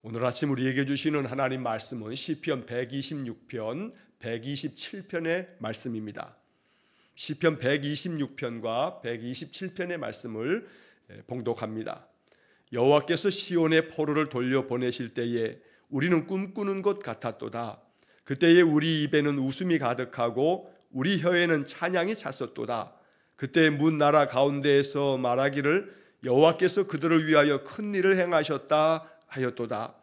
오늘 아침 우리에게 주시는 하나님 말씀은 시편 126편, 127편의 말씀입니다. 시편 126편과 127편의 말씀을 봉독합니다. 여호와께서 시온의 포로를 돌려보내실 때에 우리는 꿈꾸는 것 같았도다. 그때에 우리 입에는 웃음이 가득하고 우리 혀에는 찬양이 찼었도다. 그때 문 나라 가운데에서 말하기를 여호와께서 그들을 위하여 큰 일을 행하셨다 하였도다.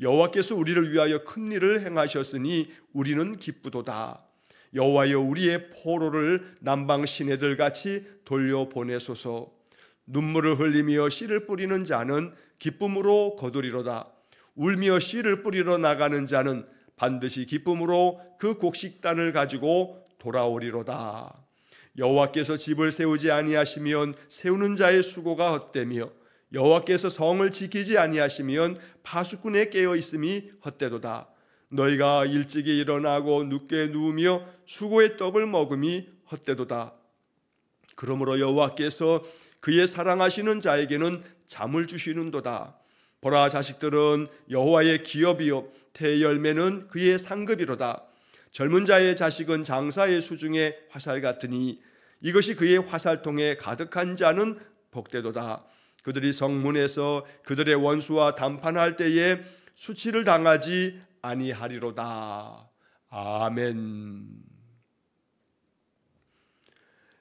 여호와께서 우리를 위하여 큰 일을 행하셨으니 우리는 기쁘도다. 여호와여 우리의 포로를 남방 시내들 같이 돌려보내소서. 눈물을 흘리며 씨를 뿌리는 자는 기쁨으로 거두리로다. 울며 씨를 뿌리러 나가는 자는 반드시 기쁨으로 그 곡식단을 가지고 돌아오리로다. 여호와께서 집을 세우지 아니하시면 세우는 자의 수고가 헛되며 여호와께서 성을 지키지 아니하시면 파수꾼의 깨어 있음이 헛되도다. 너희가 일찍이 일어나고 늦게 누우며 수고의 떡을 먹음이 헛되도다. 그러므로 여호와께서 그의 사랑하시는 자에게는 잠을 주시는도다. 보라, 자식들은 여호와의 기업이요 태의 열매는 그의 상급이로다. 젊은 자의 자식은 장사의 수중의 화살 같으니 이것이 그의 화살통에 가득한 자는 복되도다. 그들이 성문에서 그들의 원수와 담판할 때에 수치를 당하지 아니하리로다. 아멘.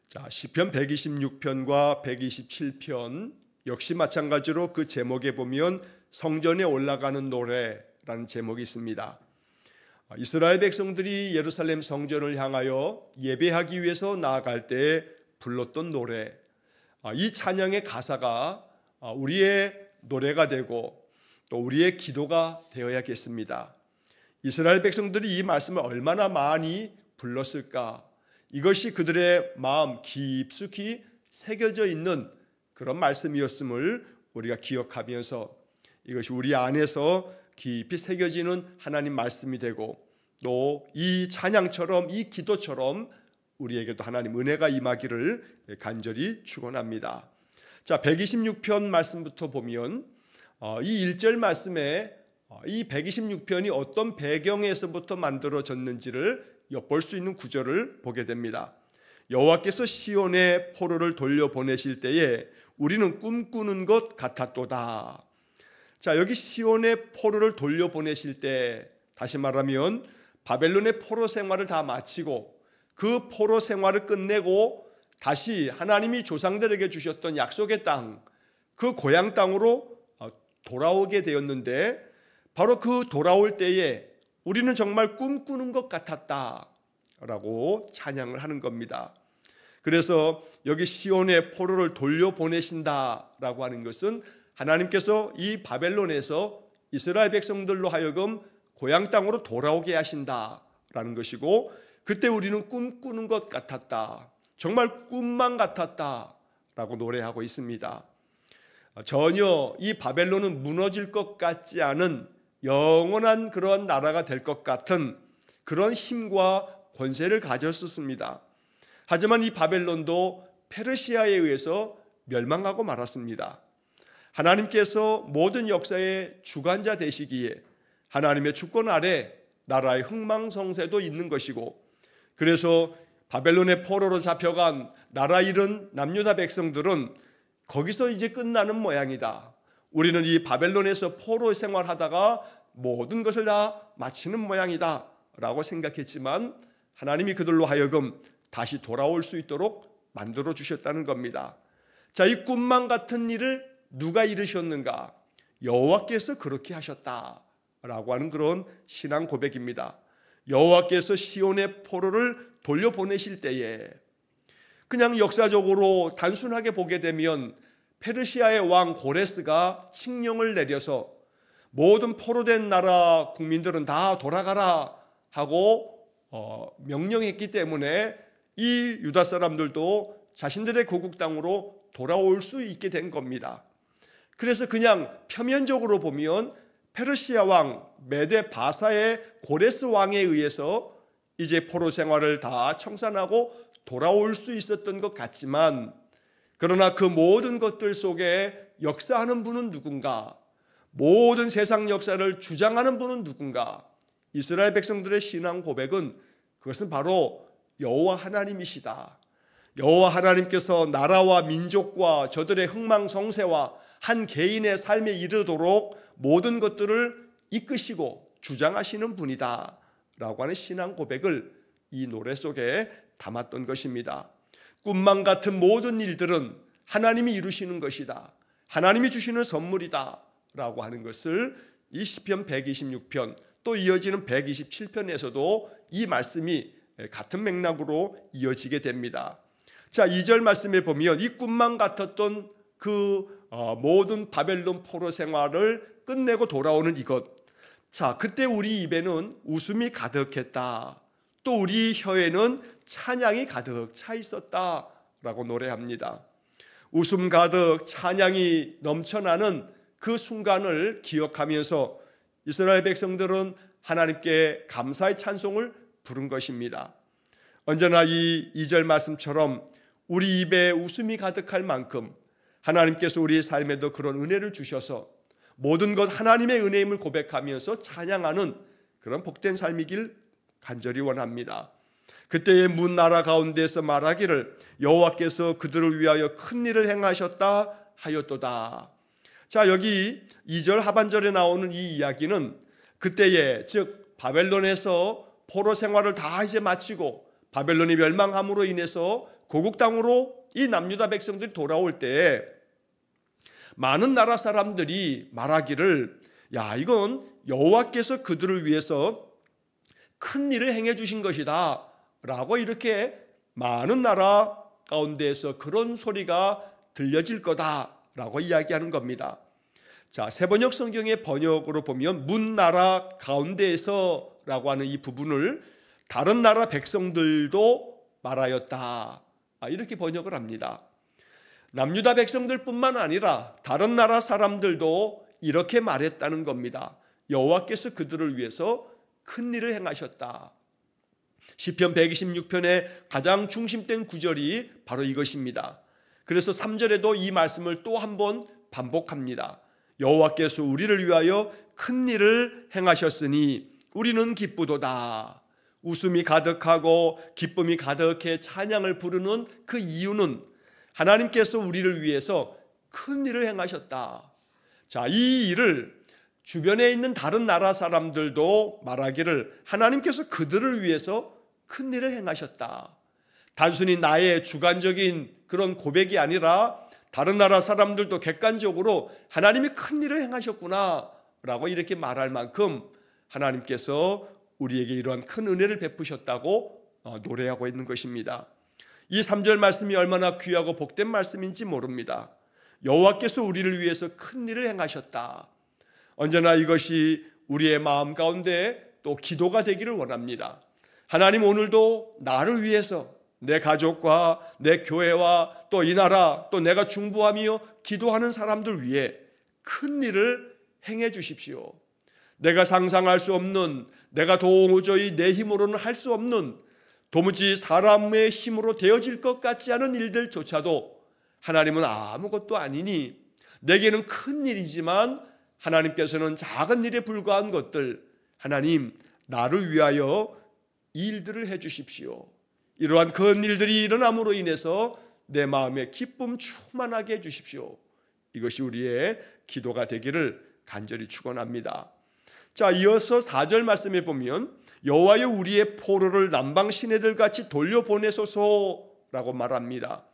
자, 시편 126편과 127편 역시 마찬가지로 그 제목에 보면 성전에 올라가는 노래라는 제목이 있습니다. 이스라엘 백성들이 예루살렘 성전을 향하여 예배하기 위해서 나아갈 때 불렀던 노래, 이 찬양의 가사가 우리의 노래가 되고 또 우리의 기도가 되어야겠습니다. 이스라엘 백성들이 이 말씀을 얼마나 많이 불렀을까? 이것이 그들의 마음 깊숙이 새겨져 있는 그런 말씀이었음을 우리가 기억하면서 이것이 우리 안에서 깊이 새겨지는 하나님 말씀이 되고 또 이 찬양처럼 이 기도처럼 우리에게도 하나님 은혜가 임하기를 간절히 축원합니다. 자, 126편 말씀부터 보면 이 1절 말씀에 이 126편이 어떤 배경에서부터 만들어졌는지를 엿볼 수 있는 구절을 보게 됩니다. 여호와께서 시온의 포로를 돌려보내실 때에 우리는 꿈꾸는 것 같았도다. 자, 여기 시온의 포로를 돌려보내실 때, 다시 말하면 바벨론의 포로 생활을 다 마치고 그 포로 생활을 끝내고 다시 하나님이 조상들에게 주셨던 약속의 땅, 그 고향 땅으로 돌아오게 되었는데, 바로 그 돌아올 때에 우리는 정말 꿈꾸는 것 같았다라고 찬양을 하는 겁니다. 그래서 여기 시온의 포로를 돌려보내신다라고 하는 것은 하나님께서 이 바벨론에서 이스라엘 백성들로 하여금 고향 땅으로 돌아오게 하신다라는 것이고, 그때 우리는 꿈꾸는 것 같았다, 정말 꿈만 같았다라고 노래하고 있습니다. 전혀 이 바벨론은 무너질 것 같지 않은 영원한 그러한 나라가 될 것 같은 그런 힘과 권세를 가졌었습니다. 하지만 이 바벨론도 페르시아에 의해서 멸망하고 말았습니다. 하나님께서 모든 역사의 주관자 되시기에 하나님의 주권 아래 나라의 흥망성쇠도 있는 것이고, 그래서 바벨론의 포로로 잡혀간 나라 잃은 남유다 백성들은 거기서 이제 끝나는 모양이다. 우리는 이 바벨론에서 포로 생활하다가 모든 것을 다 마치는 모양이다 라고 생각했지만, 하나님이 그들로 하여금 다시 돌아올 수 있도록 만들어 주셨다는 겁니다. 자, 이 꿈만 같은 일을 누가 이루셨는가? 여호와께서 그렇게 하셨다라고 하는 그런 신앙 고백입니다. 여호와께서 시온의 포로를 돌려보내실 때에, 그냥 역사적으로 단순하게 보게 되면 페르시아의 왕 고레스가 칙령을 내려서 모든 포로된 나라 국민들은 다 돌아가라 하고 명령했기 때문에 이 유다 사람들도 자신들의 고국 땅으로 돌아올 수 있게 된 겁니다. 그래서 그냥 표면적으로 보면 페르시아 왕 메데 바사의 고레스 왕에 의해서 이제 포로 생활을 다 청산하고 돌아올 수 있었던 것 같지만, 그러나 그 모든 것들 속에 역사하는 분은 누군가? 모든 세상 역사를 주장하는 분은 누군가? 이스라엘 백성들의 신앙 고백은 그것은 바로 여호와 하나님이시다. 여호와 하나님께서 나라와 민족과 저들의 흥망성쇠와 한 개인의 삶에 이르도록 모든 것들을 이끄시고 주장하시는 분이다 라고 하는 신앙 고백을 이 노래 속에 담았던 것입니다. 꿈만 같은 모든 일들은 하나님이 이루시는 것이다, 하나님이 주시는 선물이다 라고 하는 것을 이 시편 126편 또 이어지는 127편에서도 이 말씀이 같은 맥락으로 이어지게 됩니다. 자, 2절 말씀에 보면 이 꿈만 같았던 그 모든 바벨론 포로 생활을 끝내고 돌아오는 이것, 자, 그때 우리 입에는 웃음이 가득했다, 또 우리 혀에는 찬양이 가득 차 있었다 라고 노래합니다. 웃음 가득 찬양이 넘쳐나는 그 순간을 기억하면서 이스라엘 백성들은 하나님께 감사의 찬송을 부른 것입니다. 언제나 이 2절 말씀처럼 우리 입에 웃음이 가득할 만큼 하나님께서 우리의 삶에도 그런 은혜를 주셔서 모든 것 하나님의 은혜임을 고백하면서 찬양하는 그런 복된 삶이길 간절히 원합니다. 그때의 문 나라 가운데서 말하기를 여호와께서 그들을 위하여 큰 일을 행하셨다 하였도다. 자, 여기 2절 하반절에 나오는 이 이야기는 그때에, 즉 바벨론에서 포로 생활을 다 이제 마치고 바벨론이 멸망함으로 인해서 고국 땅으로 이 남유다 백성들이 돌아올 때 많은 나라 사람들이 말하기를, 야, 이건 여호와께서 그들을 위해서 큰 일을 행해 주신 것이다 라고 이렇게 많은 나라 가운데에서 그런 소리가 들려질 거다라고 이야기하는 겁니다. 자, 세번역 성경의 번역으로 보면 문 나라 가운데에서 라고 하는 이 부분을 다른 나라 백성들도 말하였다, 이렇게 번역을 합니다. 남유다 백성들뿐만 아니라 다른 나라 사람들도 이렇게 말했다는 겁니다. 여호와께서 그들을 위해서 큰 일을 행하셨다. 시편 126편의 가장 중심된 구절이 바로 이것입니다. 그래서 3절에도 이 말씀을 또 한 번 반복합니다. 여호와께서 우리를 위하여 큰 일을 행하셨으니 우리는 기쁘도다. 웃음이 가득하고 기쁨이 가득해 찬양을 부르는 그 이유는 하나님께서 우리를 위해서 큰 일을 행하셨다. 자, 이 일을 주변에 있는 다른 나라 사람들도 말하기를 하나님께서 그들을 위해서 큰 일을 행하셨다. 단순히 나의 주관적인 그런 고백이 아니라 다른 나라 사람들도 객관적으로 하나님이 큰 일을 행하셨구나 라고 이렇게 말할 만큼 하나님께서 우리에게 이러한 큰 은혜를 베푸셨다고 노래하고 있는 것입니다. 이 3절 말씀이 얼마나 귀하고 복된 말씀인지 모릅니다. 여호와께서 우리를 위해서 큰 일을 행하셨다. 언제나 이것이 우리의 마음 가운데 또 기도가 되기를 원합니다. 하나님, 오늘도 나를 위해서 내 가족과 내 교회와 또 이 나라 또 내가 중보하며 기도하는 사람들 위해 큰 일을 행해 주십시오. 내가 상상할 수 없는, 내가 도저히 내 힘으로는 할 수 없는, 도무지 사람의 힘으로 되어질 것 같지 않은 일들조차도 하나님은 아무것도 아니니 내게는 큰 일이지만 하나님께서는 작은 일에 불과한 것들, 하나님 나를 위하여 이 일들을 해 주십시오. 이러한 큰 일들이 일어남으로 인해서 내 마음에 기쁨 충만하게 해 주십시오. 이것이 우리의 기도가 되기를 간절히 축원합니다. 자, 이어서 4절 말씀에 보면 여호와여 우리의 포로를 남방 시내들 같이 돌려보내소서라고 말합니다.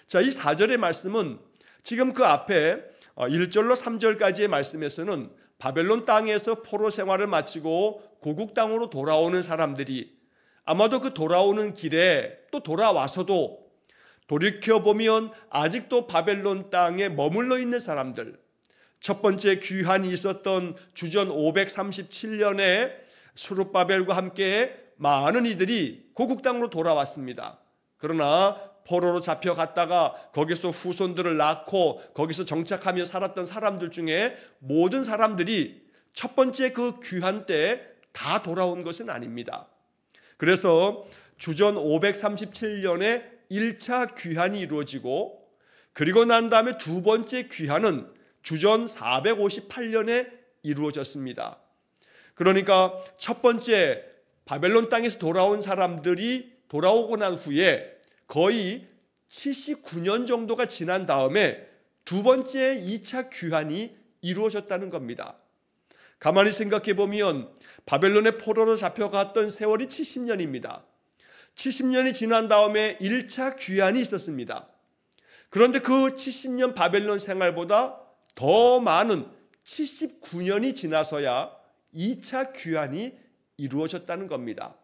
자, 이 4절의 말씀은 지금 그 앞에 1절로 3절까지의 말씀에서는 바벨론 땅에서 포로 생활을 마치고 고국 땅으로 돌아오는 사람들이 아마도 그 돌아오는 길에 또 돌아와서도 돌이켜보면 아직도 바벨론 땅에 머물러 있는 사람들, 첫 번째 귀환이 있었던 주전 537년에 스룹바벨과 함께 많은 이들이 고국 땅으로 돌아왔습니다. 그러나 포로로 잡혀갔다가 거기서 후손들을 낳고 거기서 정착하며 살았던 사람들 중에 모든 사람들이 첫 번째 그 귀환 때 다 돌아온 것은 아닙니다. 그래서 주전 537년에 1차 귀환이 이루어지고 그리고 난 다음에 두 번째 귀환은 주전 458년에 이루어졌습니다. 그러니까 첫 번째 바벨론 땅에서 돌아온 사람들이 돌아오고 난 후에 거의 79년 정도가 지난 다음에 두 번째 2차 귀환이 이루어졌다는 겁니다. 가만히 생각해 보면 바벨론의 포로로 잡혀갔던 세월이 70년입니다. 70년이 지난 다음에 1차 귀환이 있었습니다. 그런데 그 70년 바벨론 생활보다 더 많은 79년이 지나서야 2차 귀환이 이루어졌다는 겁니다.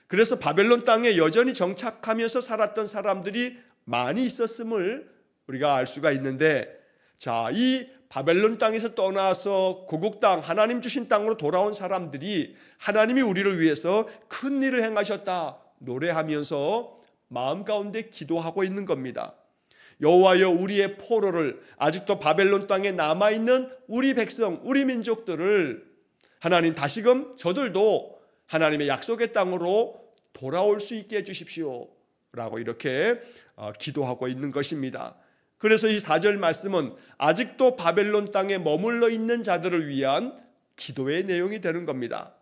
그래서 바벨론 땅에 여전히 정착하면서 살았던 사람들이 많이 있었음을 우리가 알 수가 있는데, 자, 이 바벨론 땅에서 떠나서 고국 땅, 하나님 주신 땅으로 돌아온 사람들이 하나님이 우리를 위해서 큰 일을 행하셨다 노래하면서 마음 가운데 기도하고 있는 겁니다. 여호와여, 우리의 포로를, 아직도 바벨론 땅에 남아있는 우리 백성, 우리 민족들을 하나님 다시금 저들도 하나님의 약속의 땅으로 돌아올 수 있게 해주십시오 라고 이렇게 기도하고 있는 것입니다. 그래서 이 4절 말씀은 아직도 바벨론 땅에 머물러 있는 자들을 위한 기도의 내용이 되는 겁니다.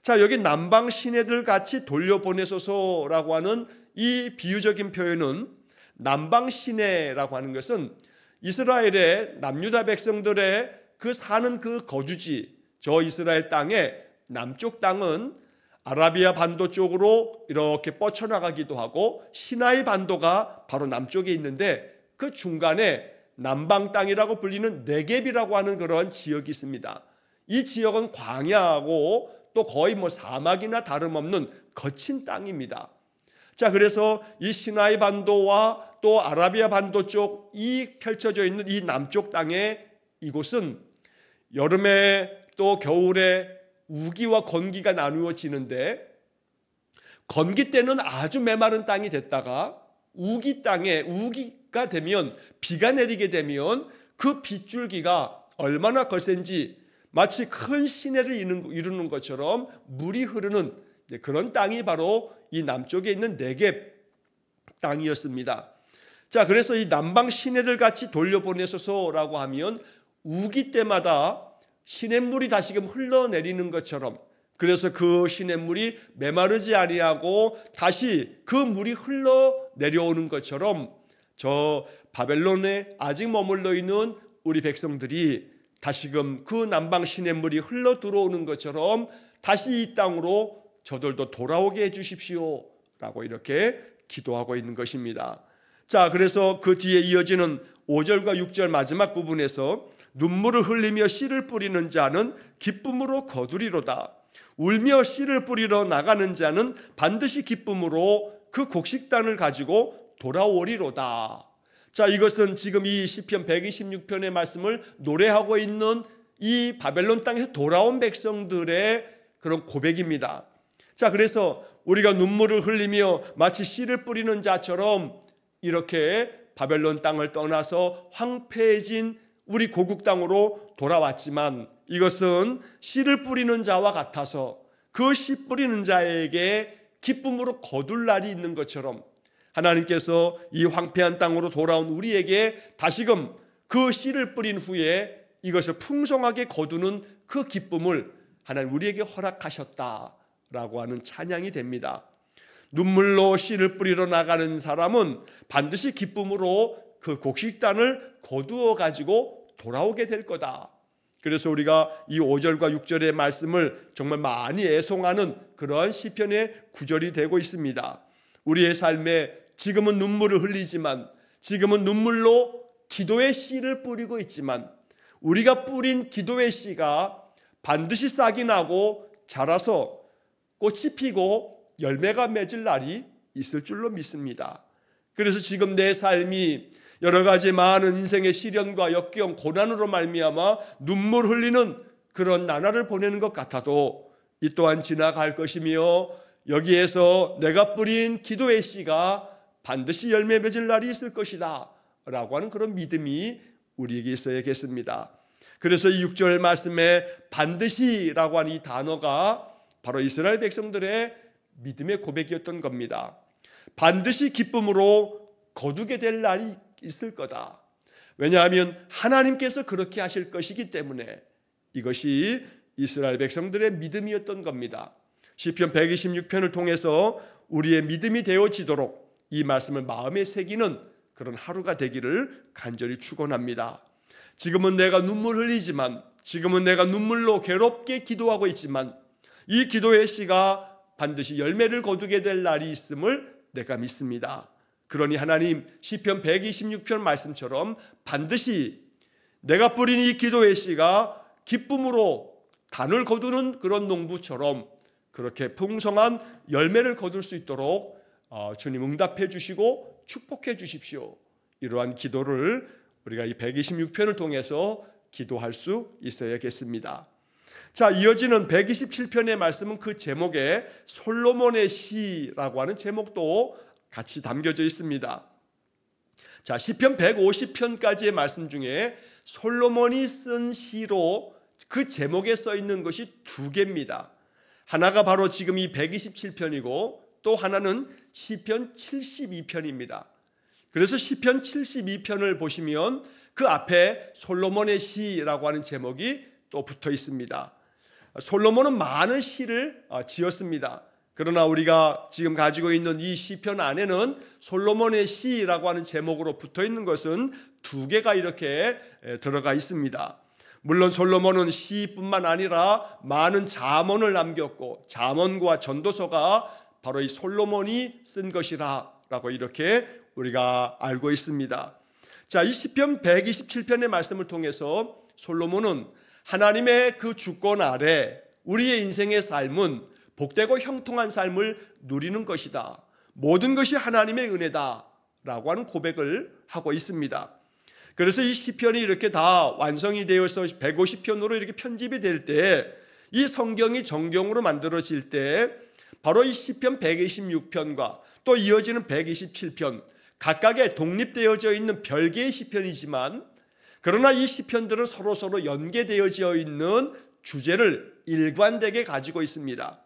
자, 여기 남방 시내들 같이 돌려보내소서라고 하는 이 비유적인 표현은, 남방 시내라고 하는 것은 이스라엘의 남유다 백성들의 그 사는 그 거주지, 저 이스라엘 땅의 남쪽 땅은 아라비아 반도 쪽으로 이렇게 뻗쳐나가기도 하고 시나이 반도가 바로 남쪽에 있는데 그 중간에 남방 땅이라고 불리는 네겝이라고 하는 그런 지역이 있습니다. 이 지역은 광야하고 또 거의 사막이나 다름없는 거친 땅입니다. 자, 그래서 이 시나이 반도와 또 아라비아 반도 쪽 이 펼쳐져 있는 이 남쪽 땅에 이곳은 여름에 또 겨울에 우기와 건기가 나누어지는데, 건기 때는 아주 메마른 땅이 됐다가 우기 땅에 우기가 되면, 비가 내리게 되면 그 빗줄기가 얼마나 거센지 마치 큰 시내를 이루는 것처럼 물이 흐르는 그런 땅이 바로 이 남쪽에 있는 네겝 땅이었습니다. 자, 그래서 이 남방 시내들 같이 돌려보내소서라고 하면 우기 때마다 시냇물이 다시금 흘러내리는 것처럼, 그래서 그 시냇물이 메마르지 아니하고 다시 그 물이 흘러내려오는 것처럼 저 바벨론에 아직 머물러 있는 우리 백성들이 다시금 그 남방 시냇물이 흘러 들어오는 것처럼 다시 이 땅으로 저들도 돌아오게 해주십시오 라고 이렇게 기도하고 있는 것입니다. 자, 그래서 그 뒤에 이어지는 5절과 6절 마지막 부분에서 눈물을 흘리며 씨를 뿌리는 자는 기쁨으로 거두리로다. 울며 씨를 뿌리러 나가는 자는 반드시 기쁨으로 그 곡식단을 가지고 돌아오리로다. 자, 이것은 지금 이 시편 126편의 말씀을 노래하고 있는 이 바벨론 땅에서 돌아온 백성들의 그런 고백입니다. 자, 그래서 우리가 눈물을 흘리며 마치 씨를 뿌리는 자처럼 이렇게 바벨론 땅을 떠나서 황폐해진 우리 고국 땅으로 돌아왔지만, 이것은 씨를 뿌리는 자와 같아서 그 씨 뿌리는 자에게 기쁨으로 거둘 날이 있는 것처럼 하나님께서 이 황폐한 땅으로 돌아온 우리에게 다시금 그 씨를 뿌린 후에 이것을 풍성하게 거두는 그 기쁨을 하나님 우리에게 허락하셨다라고 하는 찬양이 됩니다. 눈물로 씨를 뿌리러 나가는 사람은 반드시 기쁨으로 그 곡식단을 거두어 가지고 돌아오게 될 거다. 그래서 우리가 이 5절과 6절의 말씀을 정말 많이 애송하는 그러한 시편의 구절이 되고 있습니다. 우리의 삶에 지금은 눈물을 흘리지만, 지금은 눈물로 기도의 씨를 뿌리고 있지만, 우리가 뿌린 기도의 씨가 반드시 싹이 나고 자라서 꽃이 피고 열매가 맺을 날이 있을 줄로 믿습니다. 그래서 지금 내 삶이 여러 가지 많은 인생의 시련과 역경, 고난으로 말미암아 눈물 흘리는 그런 나날을 보내는 것 같아도 이 또한 지나갈 것이며, 여기에서 내가 뿌린 기도의 씨가 반드시 열매 맺을 날이 있을 것이다 라고 하는 그런 믿음이 우리에게 있어야겠습니다. 그래서 이 6절 말씀에 반드시라고 하는 이 단어가 바로 이스라엘 백성들의 믿음의 고백이었던 겁니다. 반드시 기쁨으로 거두게 될 날이 있을 거다. 왜냐하면 하나님께서 그렇게 하실 것이기 때문에 이것이 이스라엘 백성들의 믿음이었던 겁니다. 시편 126편을 통해서 우리의 믿음이 되어지도록 이 말씀을 마음에 새기는 그런 하루가 되기를 간절히 축원합니다. 지금은 내가 눈물 흘리지만, 지금은 내가 눈물로 괴롭게 기도하고 있지만 이 기도의 씨가 반드시 열매를 거두게 될 날이 있음을 내가 믿습니다. 그러니 하나님, 시편 126편 말씀처럼 반드시 내가 뿌린 이 기도의 씨가 기쁨으로 단을 거두는 그런 농부처럼 그렇게 풍성한 열매를 거둘 수 있도록 주님 응답해 주시고 축복해 주십시오. 이러한 기도를 우리가 이 126편을 통해서 기도할 수 있어야겠습니다. 자, 이어지는 127편의 말씀은 그 제목에 솔로몬의 시라고 하는 제목도 같이 담겨져 있습니다. 자, 시편 150편까지의 말씀 중에 솔로몬이 쓴 시로 그 제목에 써 있는 것이 두 개입니다. 하나가 바로 지금 이 127편이고 또 하나는 시편 72편입니다. 그래서 시편 72편을 보시면 그 앞에 솔로몬의 시라고 하는 제목이 또 붙어 있습니다. 솔로몬은 많은 시를 지었습니다. 그러나 우리가 지금 가지고 있는 이 시편 안에는 솔로몬의 시라고 하는 제목으로 붙어 있는 것은 두 개가 이렇게 들어가 있습니다. 물론 솔로몬은 시뿐만 아니라 많은 잠언을 남겼고 잠언과 전도서가 바로 이 솔로몬이 쓴 것이라고 이렇게 우리가 알고 있습니다. 자, 이 시편 127편의 말씀을 통해서 솔로몬은 하나님의 그 주권 아래 우리의 인생의 삶은 복되고 형통한 삶을 누리는 것이다. 모든 것이 하나님의 은혜다라고 하는 고백을 하고 있습니다. 그래서 이 시편이 이렇게 다 완성이 되어서 150편으로 이렇게 편집이 될 때, 이 성경이 정경으로 만들어질 때 바로 이 시편 126편과 또 이어지는 127편 각각의 독립되어져 있는 별개의 시편이지만, 그러나 이 시편들은 서로 연계되어져 있는 주제를 일관되게 가지고 있습니다.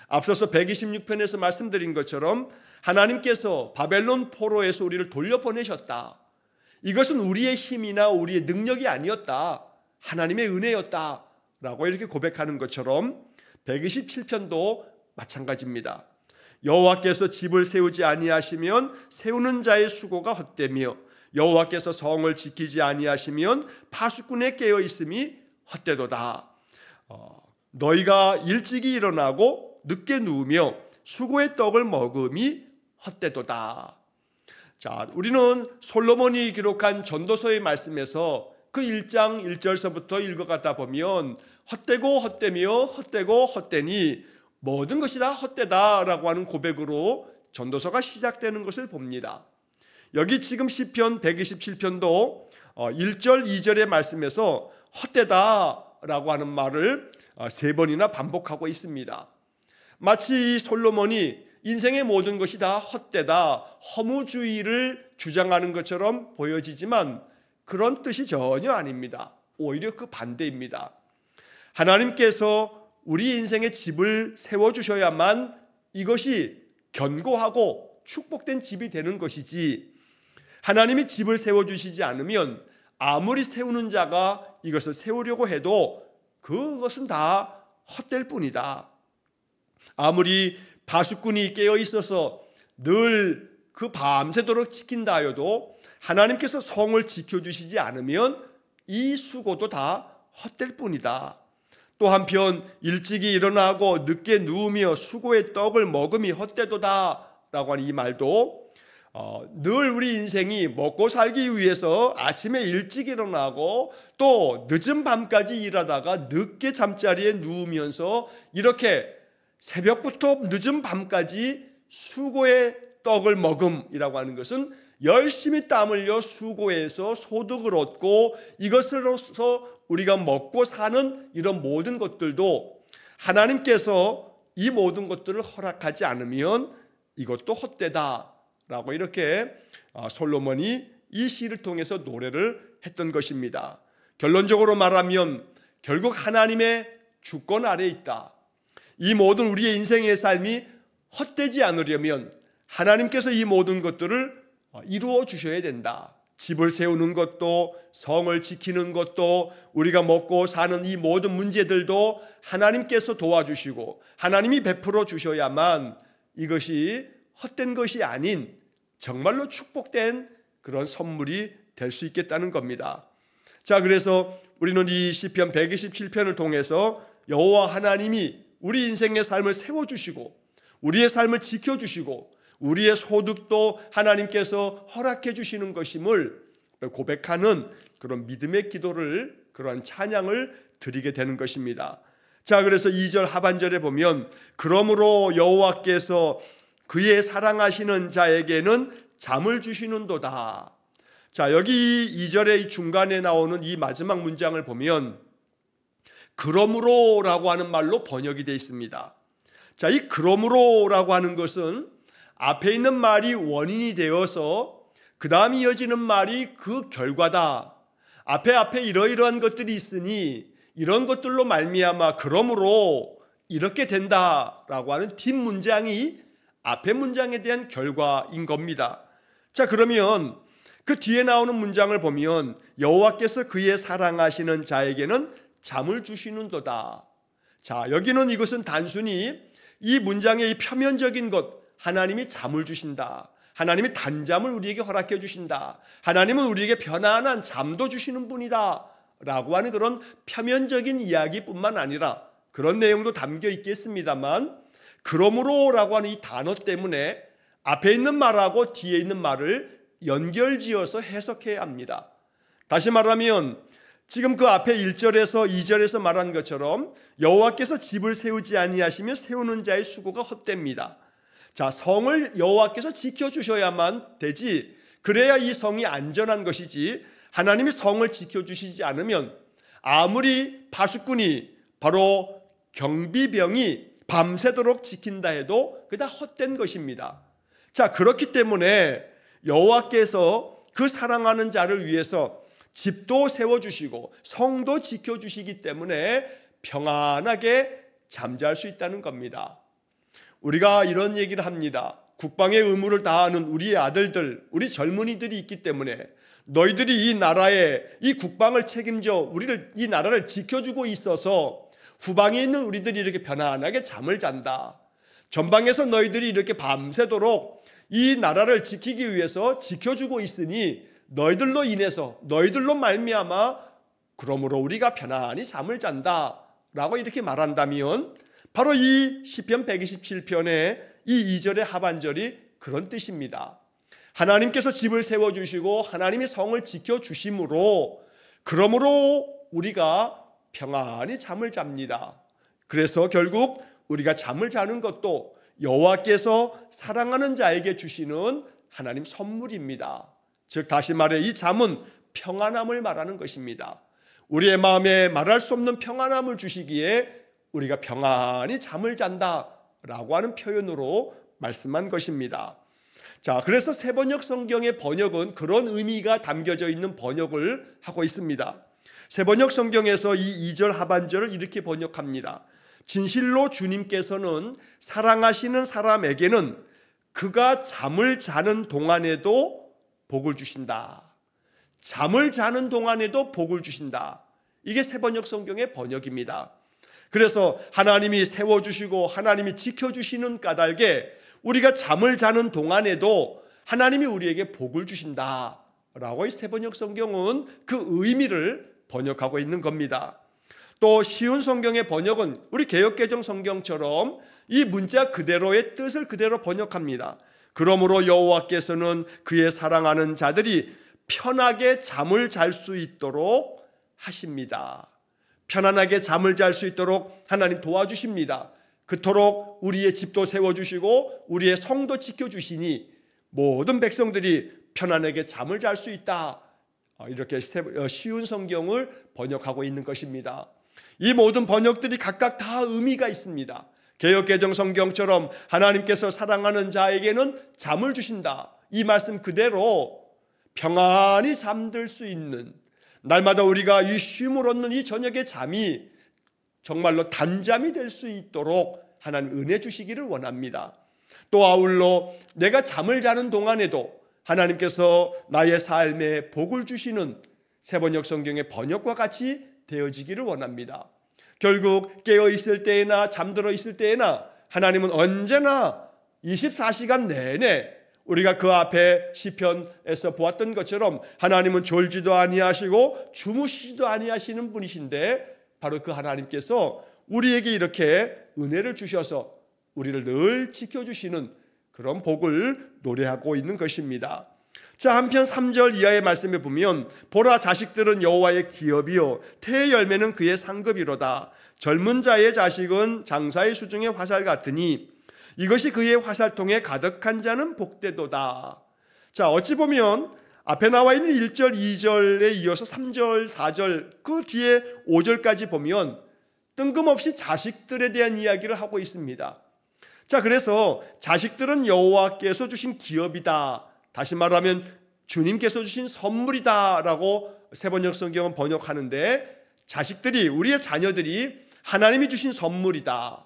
앞서서 126편에서 말씀드린 것처럼 하나님께서 바벨론 포로에서 우리를 돌려보내셨다. 이것은 우리의 힘이나 우리의 능력이 아니었다. 하나님의 은혜였다 라고 이렇게 고백하는 것처럼 127편도 마찬가지입니다. 여호와께서 집을 세우지 아니하시면 세우는 자의 수고가 헛되며 여호와께서 성을 지키지 아니하시면 파수꾼의 깨어있음이 헛되도다. 너희가 일찍이 일어나고 늦게 누우며 수고의 떡을 먹음이 헛되도다. 자, 우리는 솔로몬이 기록한 전도서의 말씀에서 그 1장 1절서부터 읽어가다 보면 헛되고 헛되며 헛되고 헛되니 모든 것이 다 헛되다라고 하는 고백으로 전도서가 시작되는 것을 봅니다. 여기 지금 시편 127편도 1절 2절의 말씀에서 헛되다라고 하는 말을 3번이나 반복하고 있습니다. 마치 솔로몬이 인생의 모든 것이 다 헛되다, 허무주의를 주장하는 것처럼 보여지지만 그런 뜻이 전혀 아닙니다. 오히려 그 반대입니다. 하나님께서 우리 인생의 집을 세워주셔야만 이것이 견고하고 축복된 집이 되는 것이지, 하나님이 집을 세워주시지 않으면 아무리 세우는 자가 이것을 세우려고 해도 그것은 다 헛될 뿐이다. 아무리 파수꾼이 깨어 있어서 늘 그 밤새도록 지킨다 하여도 하나님께서 성을 지켜주시지 않으면 이 수고도 다 헛될 뿐이다. 또 한편 일찍이 일어나고 늦게 누우며 수고의 떡을 먹음이 헛되도다 라고 하는 이 말도 늘 우리 인생이 먹고 살기 위해서 아침에 일찍 일어나고 또 늦은 밤까지 일하다가 늦게 잠자리에 누우면서 이렇게 새벽부터 늦은 밤까지 수고의 떡을 먹음이라고 하는 것은 열심히 땀 흘려 수고해서 소득을 얻고 이것으로서 우리가 먹고 사는 이런 모든 것들도 하나님께서 이 모든 것들을 허락하지 않으면 이것도 헛되다라고 이렇게 솔로몬이 이 시를 통해서 노래를 했던 것입니다. 결론적으로 말하면 결국 하나님의 주권 아래에 있다. 이 모든 우리의 인생의 삶이 헛되지 않으려면 하나님께서 이 모든 것들을 이루어 주셔야 된다. 집을 세우는 것도, 성을 지키는 것도, 우리가 먹고 사는 이 모든 문제들도 하나님께서 도와주시고 하나님이 베풀어 주셔야만 이것이 헛된 것이 아닌 정말로 축복된 그런 선물이 될 수 있겠다는 겁니다. 자, 그래서 우리는 이 시편 127편을 통해서 여호와 하나님이 우리 인생의 삶을 세워주시고 우리의 삶을 지켜주시고 우리의 소득도 하나님께서 허락해 주시는 것임을 고백하는 그런 믿음의 기도를, 그러한 찬양을 드리게 되는 것입니다. 자, 그래서 2절 하반절에 보면 그러므로 여호와께서 그의 사랑하시는 자에게는 잠을 주시는도다. 자, 여기 2절의 중간에 나오는 이 마지막 문장을 보면 그러므로라고 하는 말로 번역이 되어 있습니다. 자, 이 그러므로라고 하는 것은 앞에 있는 말이 원인이 되어서 그 다음 이어지는 말이 그 결과다. 앞에 이러이러한 것들이 있으니 이런 것들로 말미암아 그러므로 이렇게 된다라고 하는 뒷문장이 앞에 문장에 대한 결과인 겁니다. 자, 그러면 그 뒤에 나오는 문장을 보면 여호와께서 그의 사랑하시는 자에게는 잠을 주시는도다. 자, 여기는 이것은 단순히 이 문장의 이 표면적인 것, 하나님이 잠을 주신다, 하나님이 단잠을 우리에게 허락해 주신다, 하나님은 우리에게 편안한 잠도 주시는 분이다 라고 하는 그런 표면적인 이야기뿐만 아니라 그런 내용도 담겨 있겠습니다만, 그러므로라고 하는 이 단어 때문에 앞에 있는 말하고 뒤에 있는 말을 연결지어서 해석해야 합니다. 다시 말하면 지금 그 앞에 1절에서 2절에서 말한 것처럼 여호와께서 집을 세우지 아니하시면 세우는 자의 수고가 헛됩니다. 자, 성을 여호와께서 지켜주셔야만 되지, 그래야 이 성이 안전한 것이지, 하나님이 성을 지켜주시지 않으면 아무리 파수꾼이, 바로 경비병이 밤새도록 지킨다 해도 그다 헛된 것입니다. 자, 그렇기 때문에 여호와께서 그 사랑하는 자를 위해서 집도 세워주시고 성도 지켜주시기 때문에 평안하게 잠잘 수 있다는 겁니다. 우리가 이런 얘기를 합니다. 국방의 의무를 다하는 우리의 아들들, 우리 젊은이들이 있기 때문에 너희들이 이 나라의 이 국방을 책임져 이 나라를 지켜주고 있어서 후방에 있는 우리들이 이렇게 편안하게 잠을 잔다. 전방에서 너희들이 이렇게 밤새도록 이 나라를 지키기 위해서 지켜주고 있으니 너희들로 인해서, 너희들로 말미암아 그러므로 우리가 편안히 잠을 잔다 라고 이렇게 말한다면 바로 이 시편 127편의 이 2절의 하반절이 그런 뜻입니다. 하나님께서 집을 세워주시고 하나님이 성을 지켜주심으로 그러므로 우리가 평안히 잠을 잡니다. 그래서 결국 우리가 잠을 자는 것도 여호와께서 사랑하는 자에게 주시는 하나님 선물입니다. 즉 다시 말해 이 잠은 평안함을 말하는 것입니다. 우리의 마음에 말할 수 없는 평안함을 주시기에 우리가 평안히 잠을 잔다라고 하는 표현으로 말씀한 것입니다. 자, 그래서 세번역 성경의 번역은 그런 의미가 담겨져 있는 번역을 하고 있습니다. 세번역 성경에서 이 2절 하반절을 이렇게 번역합니다. 진실로 주님께서는 사랑하시는 사람에게는 그가 잠을 자는 동안에도 복을 주신다. 잠을 자는 동안에도 복을 주신다. 이게 세번역 성경의 번역입니다. 그래서 하나님이 세워주시고 하나님이 지켜주시는 까닭에 우리가 잠을 자는 동안에도 하나님이 우리에게 복을 주신다 라고 이 세번역 성경은 그 의미를 번역하고 있는 겁니다. 또 쉬운 성경의 번역은 우리 개역개정 성경처럼 이 문자 그대로의 뜻을 그대로 번역합니다. 그러므로 여호와께서는 그의 사랑하는 자들이 편하게 잠을 잘 수 있도록 하십니다. 편안하게 잠을 잘 수 있도록 하나님 도와주십니다. 그토록 우리의 집도 세워주시고 우리의 성도 지켜주시니 모든 백성들이 편안하게 잠을 잘 수 있다. 이렇게 쉬운 성경을 번역하고 있는 것입니다. 이 모든 번역들이 각각 다 의미가 있습니다. 개역개정 성경처럼 하나님께서 사랑하는 자에게는 잠을 주신다. 이 말씀 그대로 평안히 잠들 수 있는, 날마다 우리가 이 쉼을 얻는 이 저녁의 잠이 정말로 단잠이 될 수 있도록 하나님 은혜 주시기를 원합니다. 또 아울러 내가 잠을 자는 동안에도 하나님께서 나의 삶에 복을 주시는 세번역 성경의 번역과 같이 되어지기를 원합니다. 결국 깨어 있을 때나 잠들어 있을 때나 하나님은 언제나 24시간 내내 우리가 그 앞에 시편에서 보았던 것처럼 하나님은 졸지도 아니하시고 주무시지도 아니하시는 분이신데, 바로 그 하나님께서 우리에게 이렇게 은혜를 주셔서 우리를 늘 지켜주시는 그런 복을 노래하고 있는 것입니다. 자, 한편 3절 이하의 말씀에 보면 보라, 자식들은 여호와의 기업이요 태의 열매는 그의 상급이로다. 젊은 자의 자식은 장사의 수중의 화살 같으니 이것이 그의 화살통에 가득한 자는 복되도다. 자, 어찌 보면 앞에 나와 있는 1절 2절에 이어서 3절 4절 그 뒤에 5절까지 보면 뜬금없이 자식들에 대한 이야기를 하고 있습니다. 자, 그래서 자식들은 여호와께서 주신 기업이다, 다시 말하면 주님께서 주신 선물이다 라고 세번역 성경은 번역하는데, 자식들이, 우리의 자녀들이 하나님이 주신 선물이다.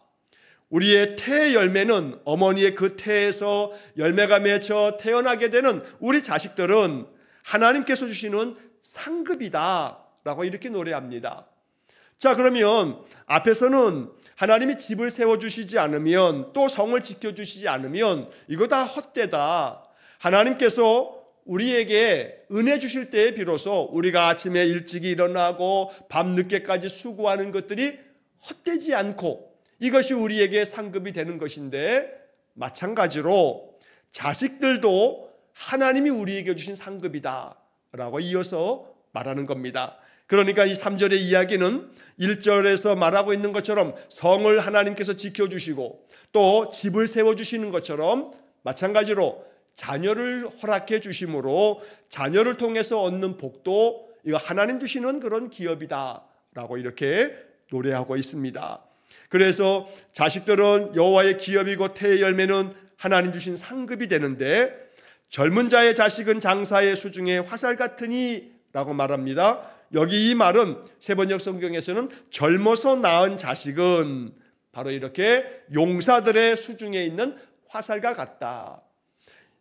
우리의 태의 열매는, 어머니의 그 태에서 열매가 맺혀 태어나게 되는 우리 자식들은 하나님께서 주시는 상급이다 라고 이렇게 노래합니다. 자, 그러면 앞에서는 하나님이 집을 세워주시지 않으면, 또 성을 지켜주시지 않으면 이거 다 헛되다, 하나님께서 우리에게 은혜 주실 때에 비로소 우리가 아침에 일찍 일어나고 밤늦게까지 수고하는 것들이 헛되지 않고 이것이 우리에게 상급이 되는 것인데, 마찬가지로 자식들도 하나님이 우리에게 주신 상급이다 라고 이어서 말하는 겁니다. 그러니까 이 3절의 이야기는 1절에서 말하고 있는 것처럼 성을 하나님께서 지켜주시고 또 집을 세워주시는 것처럼 마찬가지로 자녀를 허락해 주심으로 자녀를 통해서 얻는 복도 이거 하나님 주시는 그런 기업이다 라고 이렇게 노래하고 있습니다. 그래서 자식들은 여호와의 기업이고 태의 열매는 하나님 주신 상급이 되는데, 젊은 자의 자식은 장사의 수중에 화살 같으니 라고 말합니다. 여기 이 말은 세번역 성경에서는 젊어서 낳은 자식은 바로 이렇게 용사들의 수중에 있는 화살과 같다.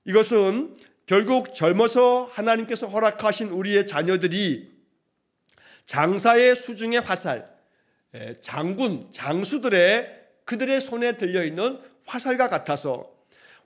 이것은 결국 젊어서 하나님께서 허락하신 우리의 자녀들이 장사의 수중의 화살, 장군, 장수들의 그들의 손에 들려있는 화살과 같아서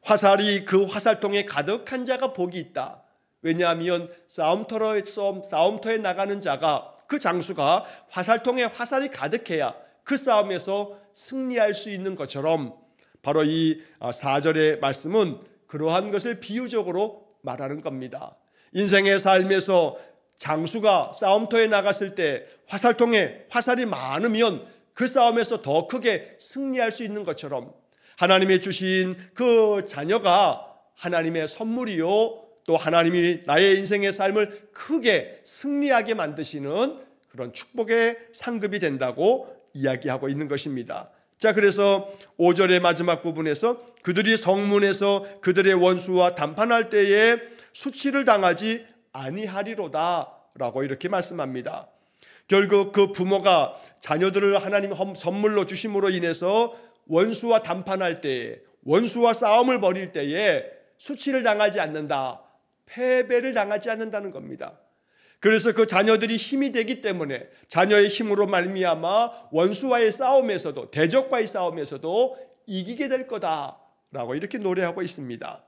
화살이 그 화살통에 가득한 자가 복이 있다. 왜냐하면 싸움터에 나가는 자가, 그 장수가 화살통에 화살이 가득해야 그 싸움에서 승리할 수 있는 것처럼, 바로 이 4절의 말씀은 그러한 것을 비유적으로 말하는 겁니다. 인생의 삶에서 장수가 싸움터에 나갔을 때 화살통에 화살이 많으면 그 싸움에서 더 크게 승리할 수 있는 것처럼, 하나님의 주신 그 자녀가 하나님의 선물이요 또 하나님이 나의 인생의 삶을 크게 승리하게 만드시는 그런 축복의 상급이 된다고 이야기하고 있는 것입니다. 자, 그래서 5절의 마지막 부분에서 그들이 성문에서 그들의 원수와 담판할 때에 수치를 당하지 아니하리로다 라고 이렇게 말씀합니다. 결국 그 부모가 자녀들을 하나님 선물로 주심으로 인해서 원수와 담판할 때에, 원수와 싸움을 벌일 때에 수치를 당하지 않는다, 패배를 당하지 않는다는 겁니다. 그래서 그 자녀들이 힘이 되기 때문에 자녀의 힘으로 말미암아 원수와의 싸움에서도, 대적과의 싸움에서도 이기게 될 거다라고 이렇게 노래하고 있습니다.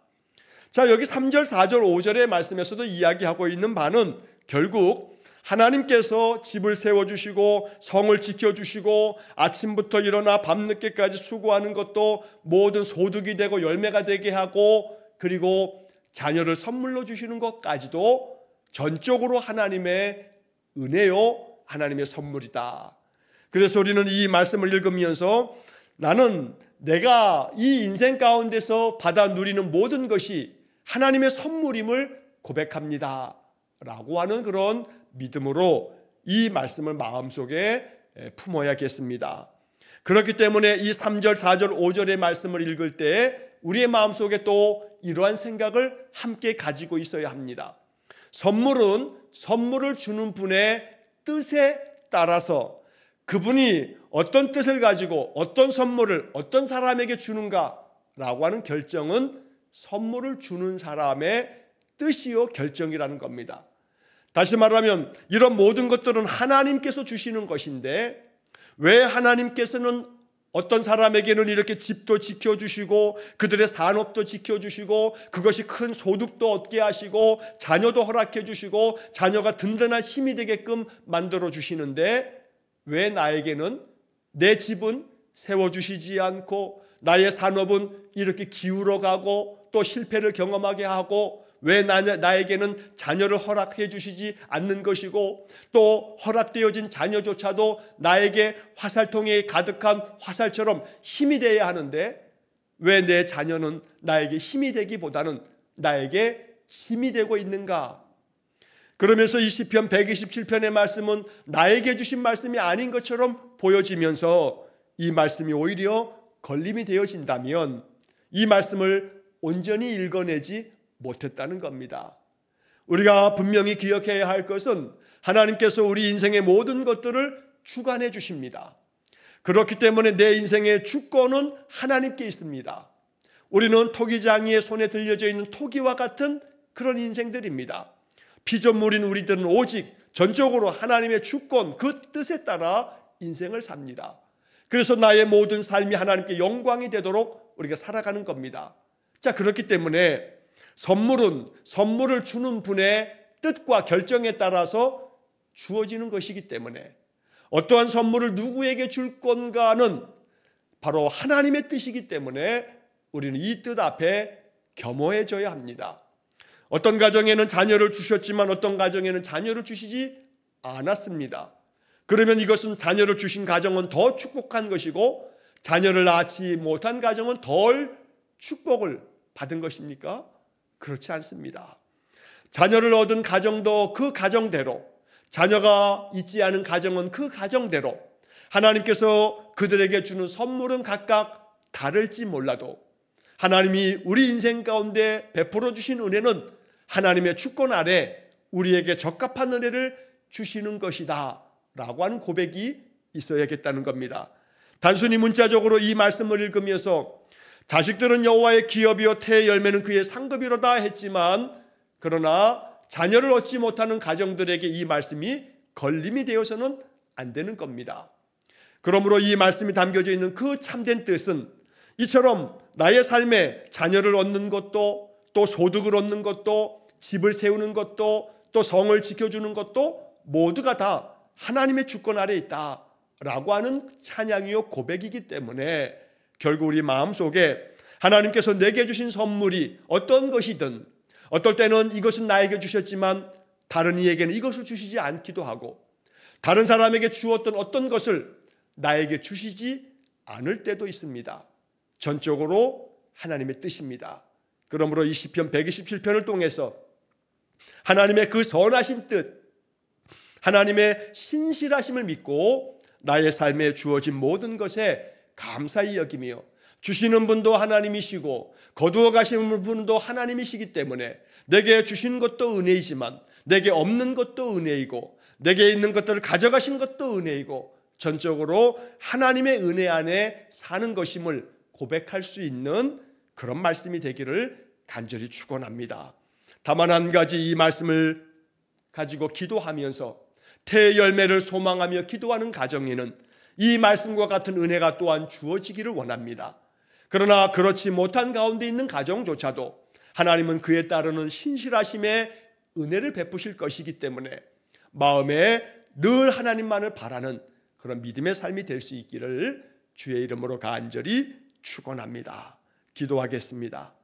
자, 여기 3절, 4절, 5절의 말씀에서도 이야기하고 있는 바는 결국 하나님께서 집을 세워주시고 성을 지켜주시고 아침부터 일어나 밤늦게까지 수고하는 것도 모든 소득이 되고 열매가 되게 하고, 그리고 자녀를 선물로 주시는 것까지도 전적으로 하나님의 은혜요, 하나님의 선물이다. 그래서 우리는 이 말씀을 읽으면서 나는 내가 이 인생 가운데서 받아 누리는 모든 것이 하나님의 선물임을 고백합니다 라고 하는 그런 믿음으로 이 말씀을 마음속에 품어야겠습니다. 그렇기 때문에 이 3절, 4절, 5절의 말씀을 읽을 때 우리의 마음속에 또 이러한 생각을 함께 가지고 있어야 합니다. 선물은 선물을 주는 분의 뜻에 따라서 그분이 어떤 뜻을 가지고 어떤 선물을 어떤 사람에게 주는가 라고 하는 결정은 선물을 주는 사람의 뜻이요 결정이라는 겁니다. 다시 말하면 이런 모든 것들은 하나님께서 주시는 것인데 왜 하나님께서는 어떤 사람에게는 이렇게 집도 지켜주시고 그들의 산업도 지켜주시고 그것이 큰 소득도 얻게 하시고 자녀도 허락해 주시고 자녀가 든든한 힘이 되게끔 만들어 주시는데 왜 나에게는 내 집은 세워주시지 않고 나의 산업은 이렇게 기울어가고 또 실패를 경험하게 하고 왜 나에게는 자녀를 허락해 주시지 않는 것이고 또 허락되어진 자녀조차도 나에게 화살통에 가득한 화살처럼 힘이 되어야 하는데 왜 내 자녀는 나에게 힘이 되기보다는 나에게 힘이 되고 있는가? 그러면서 이 시편 127편의 말씀은 나에게 주신 말씀이 아닌 것처럼 보여지면서 이 말씀이 오히려 걸림이 되어진다면 이 말씀을 온전히 읽어내지 못했다는 겁니다. 우리가 분명히 기억해야 할 것은 하나님께서 우리 인생의 모든 것들을 주관해 주십니다. 그렇기 때문에 내 인생의 주권은 하나님께 있습니다. 우리는 토기장이의 손에 들려져 있는 토기와 같은 그런 인생들입니다. 피조물인 우리들은 오직 전적으로 하나님의 주권, 그 뜻에 따라 인생을 삽니다. 그래서 나의 모든 삶이 하나님께 영광이 되도록 우리가 살아가는 겁니다. 자, 그렇기 때문에 선물을 주는 분의 뜻과 결정에 따라서 주어지는 것이기 때문에 어떠한 선물을 누구에게 줄 건가는 바로 하나님의 뜻이기 때문에 우리는 이 뜻 앞에 겸허해져야 합니다. 어떤 가정에는 자녀를 주셨지만 어떤 가정에는 자녀를 주시지 않았습니다. 그러면 이것은 자녀를 주신 가정은 더 축복한 것이고 자녀를 낳지 못한 가정은 덜 축복을 받은 것입니까? 그렇지 않습니다. 자녀를 얻은 가정도 그 가정대로, 자녀가 있지 않은 가정은 그 가정대로 하나님께서 그들에게 주는 선물은 각각 다를지 몰라도 하나님이 우리 인생 가운데 베풀어 주신 은혜는 하나님의 주권 아래 우리에게 적합한 은혜를 주시는 것이다 라고 하는 고백이 있어야겠다는 겁니다. 단순히 문자적으로 이 말씀을 읽으면서 자식들은 여호와의 기업이요 태의 열매는 그의 상급이로다 했지만 그러나 자녀를 얻지 못하는 가정들에게 이 말씀이 걸림이 되어서는 안 되는 겁니다. 그러므로 이 말씀이 담겨져 있는 그 참된 뜻은 이처럼 나의 삶에 자녀를 얻는 것도 또 소득을 얻는 것도 집을 세우는 것도 또 성을 지켜주는 것도 모두가 다 하나님의 주권 아래 있다라고 하는 찬양이요 고백이기 때문에 결국 우리 마음속에 하나님께서 내게 주신 선물이 어떤 것이든 어떨 때는 이것은 나에게 주셨지만 다른 이에게는 이것을 주시지 않기도 하고 다른 사람에게 주었던 어떤 것을 나에게 주시지 않을 때도 있습니다. 전적으로 하나님의 뜻입니다. 그러므로 이 시편 127편을 통해서 하나님의 그 선하신 뜻, 하나님의 신실하심을 믿고 나의 삶에 주어진 모든 것에 감사히 여기며 주시는 분도 하나님이시고 거두어 가시는 분도 하나님이시기 때문에 내게 주신 것도 은혜이지만 내게 없는 것도 은혜이고 내게 있는 것들을 가져가신 것도 은혜이고 전적으로 하나님의 은혜 안에 사는 것임을 고백할 수 있는 그런 말씀이 되기를 간절히 축원합니다. 다만 한 가지 이 말씀을 가지고 기도하면서 태의 열매를 소망하며 기도하는 가정에는 이 말씀과 같은 은혜가 또한 주어지기를 원합니다. 그러나 그렇지 못한 가운데 있는 가정조차도 하나님은 그에 따르는 신실하심의 은혜를 베푸실 것이기 때문에 마음에 늘 하나님만을 바라는 그런 믿음의 삶이 될 수 있기를 주의 이름으로 간절히 축원합니다. 기도하겠습니다.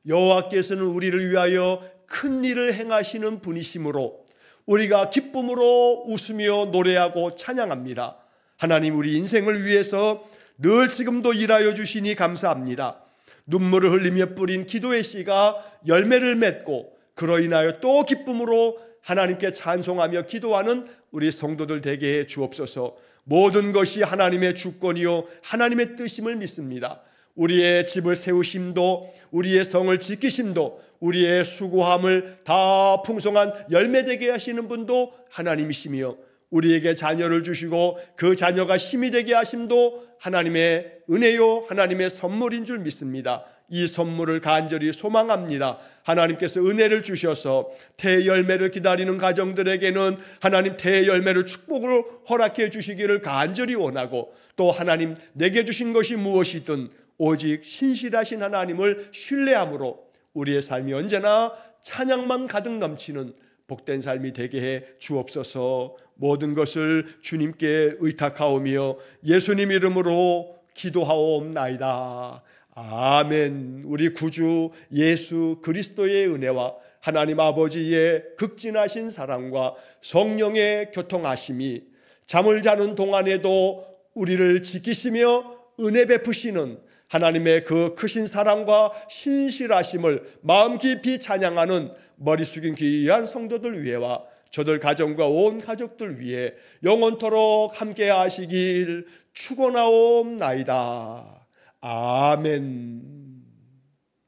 여호와께서는 우리를 위하여 큰 일을 행하시는 분이시므로 우리가 기쁨으로 웃으며 노래하고 찬양합니다. 하나님, 우리 인생을 위해서 늘 지금도 일하여 주시니 감사합니다. 눈물을 흘리며 뿌린 기도의 씨가 열매를 맺고 그로 인하여 또 기쁨으로 하나님께 찬송하며 기도하는 우리 성도들 되게 해 주옵소서. 모든 것이 하나님의 주권이요 하나님의 뜻임을 믿습니다. 우리의 집을 세우심도 우리의 성을 지키심도 우리의 수고함을 다 풍성한 열매되게 하시는 분도 하나님이시며 우리에게 자녀를 주시고 그 자녀가 힘이 되게 하심도 하나님의 은혜요, 하나님의 선물인 줄 믿습니다. 이 선물을 간절히 소망합니다. 하나님께서 은혜를 주셔서 대열매를 기다리는 가정들에게는 하나님 대열매를 축복으로 허락해 주시기를 간절히 원하고, 또 하나님 내게 주신 것이 무엇이든 오직 신실하신 하나님을 신뢰함으로 우리의 삶이 언제나 찬양만 가득 넘치는 복된 삶이 되게 해 주옵소서. 모든 것을 주님께 의탁하오며 예수님 이름으로 기도하옵나이다. 아멘. 우리 구주 예수 그리스도의 은혜와 하나님 아버지의 극진하신 사랑과 성령의 교통하심이 잠을 자는 동안에도 우리를 지키시며 은혜 베푸시는 하나님의 그 크신 사랑과 신실하심을 마음 깊이 찬양하는 머리 숙인 귀한 성도들 위해와 저들 가정과 온 가족들 위해 영원토록 함께 하시길 축원하옵나이다. 아멘.